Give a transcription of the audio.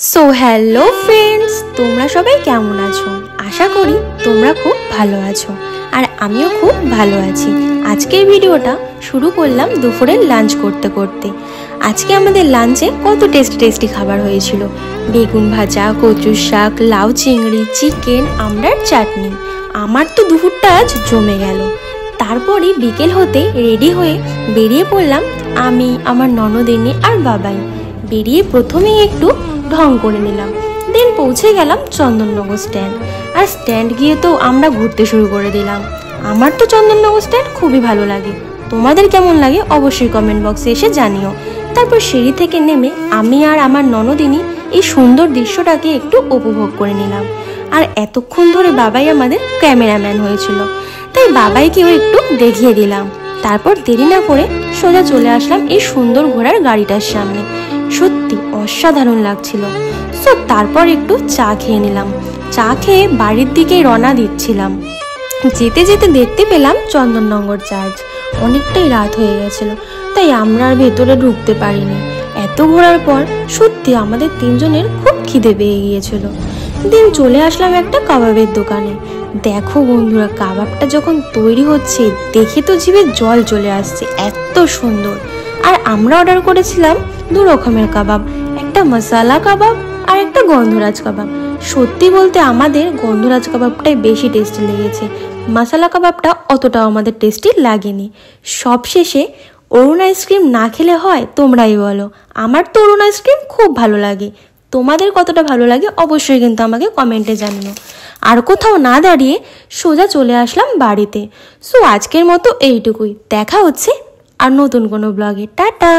So hello friends, তোমরা সবাই কেমন আছো? আশা করি তোমরা খুব ভালো আছো, আর আমিও খুব ভালো আছি। আজকের ভিডিওটা শুরু করলাম দুপুরের লাঞ্চ করতে করতে। আজকে আমাদের লাঞ্চে কত টেস্টি খাবার হয়েছিল। বেগুন ভাজা, কচুর শাক, লাউ চিংড়ি, চিকেন, আমড়ার চাটনি। আমার তো দুপুরটা আজ জমে গেল। তারপরই বিকেল হতে রেডি হয়ে বেরিয়ে পড়লাম আমি, আমার ননদিনী আর বাবাই। বেরিয়ে প্রথমেই একটু ঢং করে নিলাম, দেন পৌঁছে গেলাম চন্দননগর স্ট্যান্ড। আর স্ট্যান্ড গিয়ে তো আমরা ঘুরতে শুরু করে দিলাম। আমার তো চন্দননগর স্ট্যান্ড খুবই ভালো লাগে, তোমাদের কেমন লাগে অবশ্যই কমেন্ট বক্সে এসে জানিও। তারপর সিঁড়ি থেকে নেমে আমি আর আমার ননদিনী এই সুন্দর দৃশ্যটাকে একটু উপভোগ করে নিলাম। আর এতক্ষণ ধরে বাবাই আমাদের ক্যামেরাম্যান হয়েছিল, তাই বাবাইকেও একটু দেখিয়ে দিলাম। তারপর দেরি না করে সোজা চলে আসলাম এই সুন্দর ঘোড়ার গাড়িটার সামনে। সত্যি অসাধারণ লাগছিল। সো তারপর একটু চা খেয়ে নিলাম। চা খেয়ে বাড়ির দিকে রওনা দিচ্ছিলাম। যেতে যেতে দেখতে পেলাম চন্দননগর চার্চ। অনেকটাই রাত হয়ে গেছিল, তাই আমরা আর ভেতরে ঢুকতে পারিনি। এত ঘোরার পর সত্যি আমাদের তিনজনের খুব খিদে পেয়ে গিয়েছিল। দিন চলে আসলাম একটা কাবাবের দোকানে। দেখো বন্ধুরা, কাবাবটা যখন তৈরি হচ্ছে দেখে তো জিভে জল চলে আসছে, এত সুন্দর। আর আমরা অর্ডার করেছিলাম দু রকমের কাবাব, একটা মশালা কাবাব আর একটা গন্ধরাজ কাবাব। সত্যি বলতে আমাদের গন্ধরাজ কাবাবটাই বেশি টেস্টি লেগেছে, মশালা কাবাবটা অতটাও আমাদের টেস্টি লাগেনি। সবশেষে অরুণ আইসক্রিম না খেলে হয়, তোমরাই বলো। আমার তো অরুণ আইসক্রিম খুব ভালো লাগে, তোমাদের কতটা ভালো লাগে অবশ্যই কিন্তু আমাকে কমেন্টে জানিও। আর কোথাও না দাঁড়িয়ে সোজা চলে আসলাম বাড়িতে। সো আজকের মতো এইটুকুই, দেখা হচ্ছে আর নতুন কোনো ব্লগে। টাটা।